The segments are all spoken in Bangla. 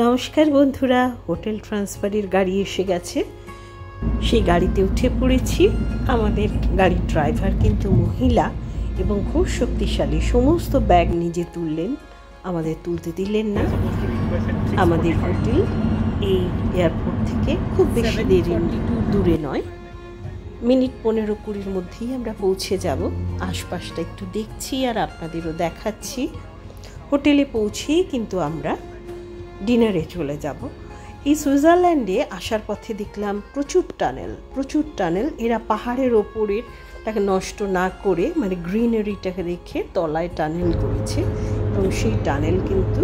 নমস্কার বন্ধুরা, হোটেল ট্রান্সফারের গাড়ি এসে গেছে। সেই গাড়িতে উঠে পড়েছি। আমাদের গাড়ির ড্রাইভার কিন্তু মহিলা এবং খুব শক্তিশালী। সমস্ত ব্যাগ নিজে তুললেন, আমাদের তুলতে দিলেন না। আমাদের হোটেল এই এয়ারপোর্ট থেকে খুব বেশি দূরে নয়, মিনিট 15-20 মধ্যেই আমরা পৌঁছে যাব। আশপাশটা একটু দেখছি আর আপনাদেরও দেখাচ্ছি। হোটেলে পৌঁছেই কিন্তু আমরা ডিনারে চলে যাব। এই সুইজারল্যান্ডে আসার পথে দেখলাম প্রচুর টানেল। এরা পাহাড়ের ওপরের তাকে নষ্ট না করে, মানে গ্রিনারিটাকে রেখে তলায় টানেল করেছে এবং সেই টানেল কিন্তু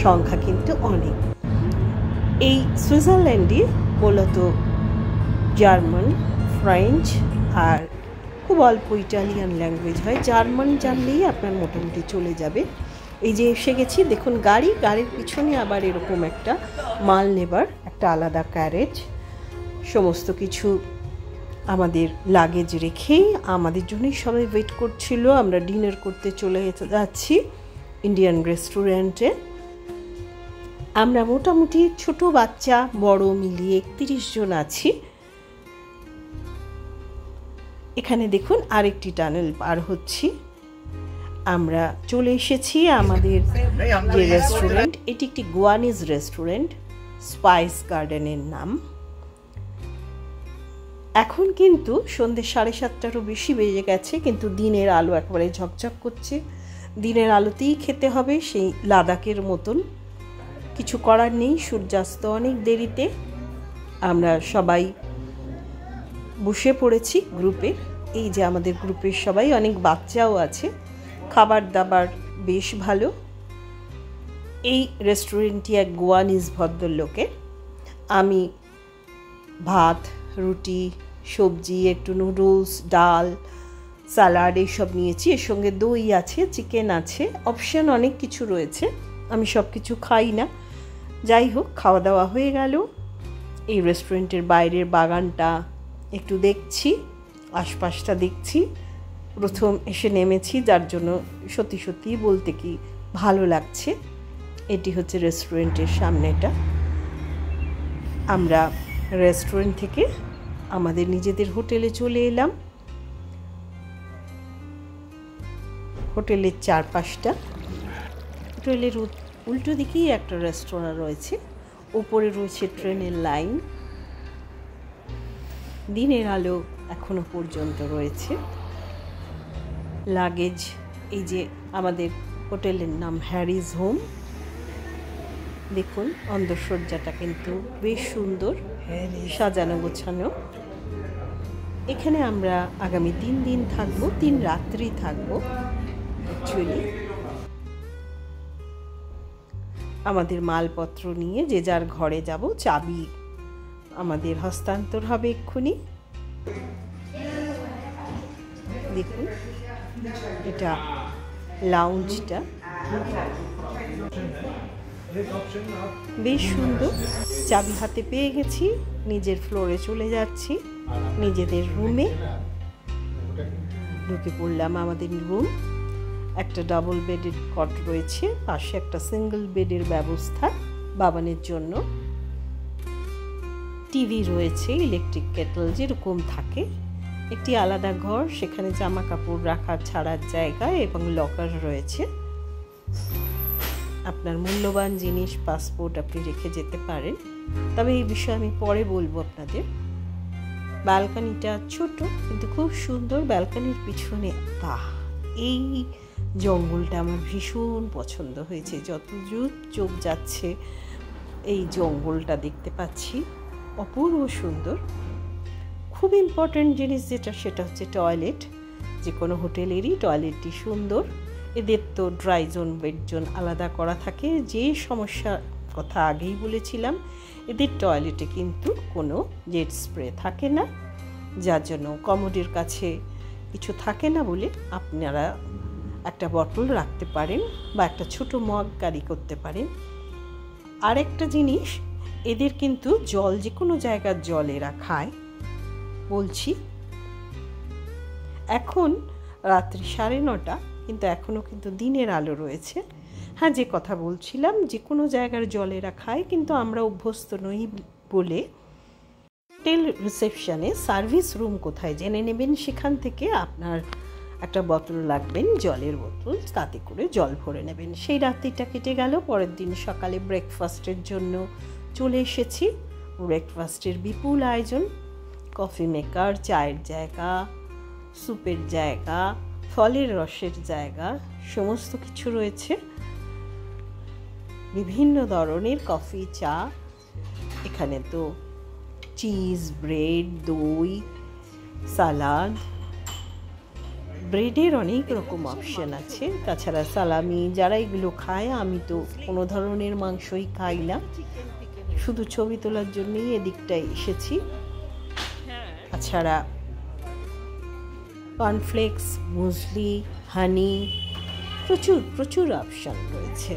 সংখ্যা কিন্তু অনেক। এই সুইজারল্যান্ডে মূলত জার্মান, ফ্রেঞ্চ আর খুব অল্প ইটালিয়ান ল্যাঙ্গুয়েজ হয়। জার্মান জানলেই আপনার মোটামুটি চলে যাবে। এই যে এসে গেছি, দেখুন গাড়ির পিছনে আবার এরকম একটা মাল নেবার একটা আলাদা ক্যারেজ। সমস্ত কিছু আমাদের লাগেজ রেখেই আমাদের জন্যই সবাই ওয়েট করছিল। আমরা ডিনার করতে চলে যাচ্ছি ইন্ডিয়ান রেস্টুরেন্টে। আমরা মোটামুটি ছোট বাচ্চা বড় মিলিয়ে 31 জন আছি। এখানে দেখুন আরেকটি টানেল পার হচ্ছি। আমরা চলে এসেছি আমাদের যে রেস্টুরেন্ট, এটি একটি গোয়ানিজ রেস্টুরেন্ট, স্পাইস গার্ডেনের নাম। এখন কিন্তু সন্ধ্যে 7:30টারও বেশি বেজে গেছে, কিন্তু দিনের আলো একেবারে ঝকঝক করছে। দিনের আলোতেই খেতে হবে, সেই লাদাখের মতন। কিছু করার নেই, সূর্যাস্ত অনেক দেরিতে। আমরা সবাই বসে পড়েছি গ্রুপে। এই যে আমাদের গ্রুপের সবাই, অনেক বাচ্চাও আছে। খাবার দাবার বেশ ভালো। এই রেস্টুরেন্টটি এক গোয়ানিজ ভদ্রলোকের। আমি ভাত, রুটি, সবজি, একটু নুডলস, ডাল, স্যালাড এইসব নিয়েছি। এর সঙ্গে দই আছে, চিকেন আছে, অপশান অনেক কিছু রয়েছে। আমি সব কিছু খাই না। যাই হোক, খাওয়া দাওয়া হয়ে গেল। এই রেস্টুরেন্টের বাইরের বাগানটা একটু দেখছি, আশপাশটা দেখছি। প্রথম এসে নেমেছি, যার জন্য সত্যি বলতে কি ভালো লাগছে। এটি হচ্ছে রেস্টুরেন্টের সামনেটা। আমরা রেস্টুরেন্ট থেকে আমাদের নিজেদের হোটেলে চলে এলাম। হোটেলের চারপাশটা, হোটেলের উল্টো দিকেই একটা রেস্তোরাঁ রয়েছে। ওপরে রয়েছে ট্রেনের লাইন। দিনের আলো এখনো পর্যন্ত রয়েছে। লাগেজ, এই যে আমাদের হোটেলের নাম হ্যারিস হোম। দেখুন অন্দরসজ্জাটা কিন্তু বেশ সুন্দর, সাজানো গোছানো। এখানে আমরা আগামী 3 দিন থাকবো, 3 রাত্রি থাকবো। অ্যাকচুয়ালি আমাদের মালপত্র নিয়ে যে যার ঘরে যাব। চাবি আমাদের হস্তান্তর হবে এক্ষুনি। দেখুন এটা লাউঞ্জটা বেশ সুন্দর। চাবি হাতে পেয়ে গেছি, নিজের ফ্লোরে চলে যাচ্ছি, নিজেদের রুমে ঢুকে পড়লাম। আমাদের রুম একটা ডাবল বেডের কট রয়েছে, পাশে একটা সিঙ্গেল বেডের ব্যবস্থা বাবানের জন্য। টিভি রয়েছে, ইলেকট্রিক কেটল যেরকম থাকে। একটি আলাদা ঘর, সেখানে জামা কাপড় রাখার ছাড়ার জায়গা এবং লকার রয়েছে। আপনার মূল্যবান জিনিস, পাসপোর্ট আপনি রেখে যেতে পারেন। তবে এই বিষয়ে আমি পরে বলবো আপনাদের। ব্যালকনিটা ছোট কিন্তু খুব সুন্দর। ব্যালকনির পিছনে এই জঙ্গলটা আমার ভীষণ পছন্দ হয়েছে। যত চোখ যাচ্ছে এই জঙ্গলটা দেখতে পাচ্ছি, অপূর্ব সুন্দর। খুব ইম্পর্ট্যান্ট জিনিস যেটা, সেটা হচ্ছে টয়লেট। যে কোনো হোটেলেরই টয়লেটটি সুন্দর। এদের তো ড্রাই জোন, ওয়েট জোন আলাদা করা থাকে। যে সমস্যার কথা আগেই বলেছিলাম, এদের টয়লেটে কিন্তু কোনো জেট স্প্রে থাকে না, যার জন্য কমোডের কাছে কিছু থাকে না বলে আপনারা একটা বটল রাখতে পারেন বা একটা ছোট মগ ক্যারি করতে পারেন। আরেকটা জিনিস, এদের কিন্তু জল, যে কোনো জায়গার জল এরা খায়। বলছি এখন রাত্রি 9:30, কিন্তু এখনও কিন্তু দিনের আলো রয়েছে। হ্যাঁ, যে কথা বলছিলাম, যে কোনো জায়গার জলেরা খায়, কিন্তু আমরা অভ্যস্ত নই বলে হোটেল রিসেপশনে সার্ভিস রুম কোথায় জেনে নেবেন, সেখান থেকে আপনার একটা বোতল লাগবেন, জলের বোতল, তাতে করে জল ভরে নেবেন। সেই রাত্রিটা কেটে গেল। পরের দিন সকালে ব্রেকফাস্টের জন্য চলে এসেছি। ব্রেকফাস্টের বিপুল আয়োজন, কফি মেকার, চায়ের জায়গা, স্যুপের জায়গা, ফলের রসের জায়গা, সমস্ত কিছু রয়েছে। বিভিন্ন ধরনের কফি, চা, এখানে তো চিজ, ব্রেড, দই, সালাদ, ব্রেডের অনেক রকম অপশন আছে। তাছাড়া সালামি, যারা এগুলো খায়, আমি তো কোনো ধরনের মাংসই খাই না, শুধু ছবি তোলার জন্যই এদিকটায় এসেছি। তাছাড়া কর্নফ্লেক্স, মুসলি, হানি, প্রচুর অপশন রয়েছে।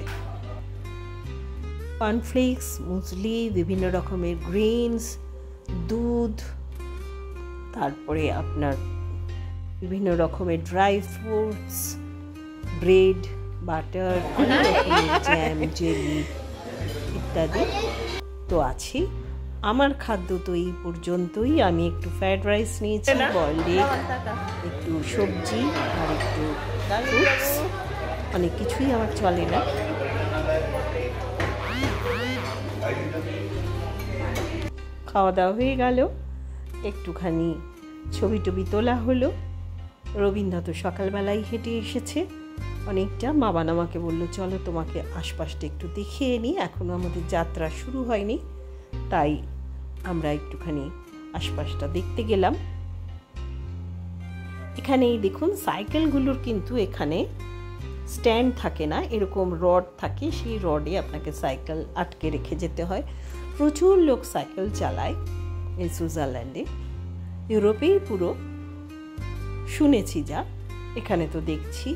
কর্নফ্লেক্স, মুসলি, বিভিন্ন রকমের গ্রেনস, দুধ, তারপরে আপনার বিভিন্ন রকমের ড্রাই ফ্রুটস, ব্রেড, বাটার, অনেক রকমের জ্যাম, জেলি ইত্যাদি তো আছে। আমার খাদ্য তো এই পর্যন্তই। আমি একটু ফ্রাইড রাইস নিয়েছি, বয়েলড এগ, একটু সবজি আর একটু ফ্রুটস, অনেক কিছুই আমার চলে না। খাওয়া দাওয়া হয়ে গেল, একটুখানি ছবি টবি তোলা হলো। রবীন্দ্র তো সকালবেলায় হেঁটে এসেছে অনেকটা। বাবান আমাকে বললো, চলো তোমাকে আশপাশটা একটু দেখিয়ে নিই, এখনও আমাদের যাত্রা শুরু হয়নি, তাই আমরা একটুখানি আশপাশটা দেখতে গেলাম। এখানেই দেখুন, সাইকেলগুলোর কিন্তু এখানে স্ট্যান্ড থাকে না, এরকম রড থাকে, সেই রডে আপনাকে সাইকেল আটকে রেখে যেতে হয়। প্রচুর লোক সাইকেল চালায় এই সুইজারল্যান্ডে, ইউরোপেই পুরো শুনেছি যা। এখানে তো দেখছি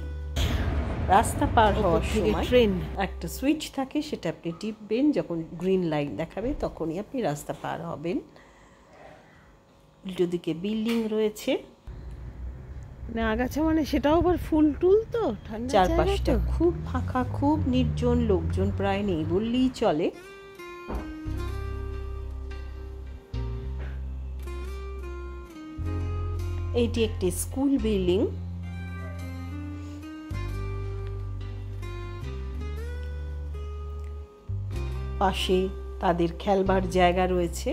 রাস্তা পার হওয়ার সময় ট্রেন একটা সুইচ থাকে, সেটা আপনি টিপবেন, যখন গ্রিন লাইট দেখাবে তখনই আপনি রাস্তা পার হবেন। উল্টো দিকে বিল্ডিং রয়েছে, না আগাছা, মানে সেটাও আবার ফুল টুল, তো চারপাশটা খুব ফাঁকা, খুব নির্জন, লোকজন প্রায় নেই বললেই চলে। এইটি একটি স্কুল বিল্ডিং। পাশে তাদের খেলবার জায়গা রয়েছে।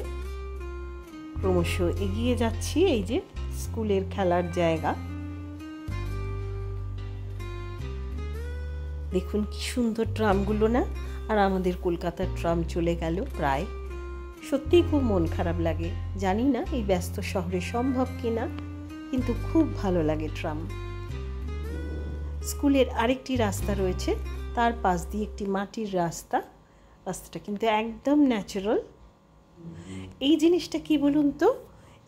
ক্রমশ এগিয়ে যাচ্ছি, এই যে স্কুলের খেলার জায়গা। দেখুন কি সুন্দর ট্রামগুলো না। আর আমাদের কলকাতার ট্রাম চলে গেল প্রায়। সত্যিই খুব মন খারাপ লাগে, জানি না এই ব্যস্ত শহরে সম্ভব কিনা, কিন্তু খুব ভালো লাগে ট্রাম। স্কুলের আরেকটি রাস্তা রয়েছে, তার পাশ দিয়ে একটি মাটির রাস্তা। রাস্তাটা কিন্তু একদম ন্যাচারাল। এই জিনিসটা কি বলুন তো,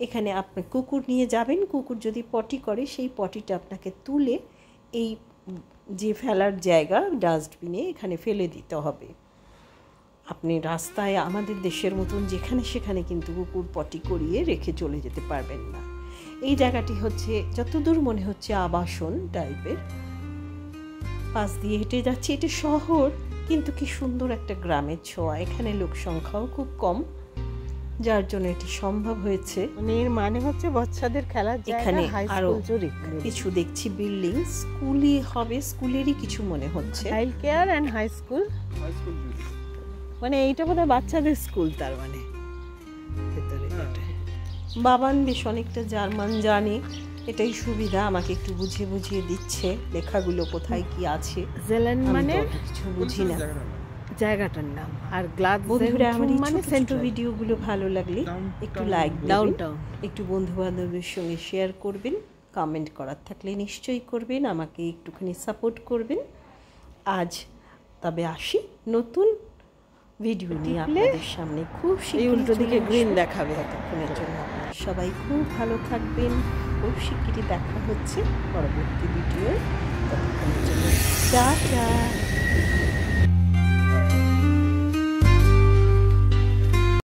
এখানে আপনি কুকুর নিয়ে যাবেন, কুকুর যদি পটি করে সেই পটিটা আপনাকে তুলে এই যে ফেলার জায়গা ডাস্টবিনে এখানে ফেলে দিতে হবে। আপনি রাস্তায় আমাদের দেশের মতন যেখানে সেখানে কিন্তু কুকুর পটি করিয়ে রেখে চলে যেতে পারবেন না। এই জায়গাটি হচ্ছে যতদূর মনে হচ্ছে আবাসন টাইপের। পাশ দিয়ে হেঁটে যাচ্ছি, এটা শহর কিন্তু কি সুন্দর একটা গ্রামের ছোঁয়া। এখানে লোক সংখ্যাও খুব কম, যার জন্য এটি সম্ভব হয়েছে। এর মানে হচ্ছে বাচ্চাদের খেলার জায়গা। এখানে আরো কিছু দেখছি বিল্ডিং, স্কুলই হবে, স্কুলেরই কিছু মনে হচ্ছে। Child care and high school, মানে এইটা বোধহয় বাচ্চাদের স্কুল। তার মানে ভেতরে বাবান বেশ অনেকটা জার্মান জানে, এটাই সুবিধা, আমাকে একটু বুঝিয়ে দিচ্ছে লেখাগুলো কোথায় কি আছে। জেলেন মানে কিছু বুঝি না জায়গাটার নাম। আর গ্লাস বন্ধুরা, আমার মানে সেন্টার ভিডিওগুলো ভালো লাগলে একটু লাইক দিবেন, একটু বন্ধু বান্ধবদের সঙ্গে শেয়ার করবেন, কমেন্ট করার থাকলে নিশ্চয়ই করবেন, আমাকে একটুখানি সাপোর্ট করবেন। আজ তবে আসি নতুন ভিডিও নিয়ে আপনাদের সামনে। খুব শীঘ্রই উল্টো দিকে গ্রিন দেখাবে। ততক্ষণের জন্য সবাই খুব ভালো থাকবেন। খুব শিগগিরই দেখা হচ্ছে পরবর্তী ভিডিও। ততক্ষণের জন্য টাটা।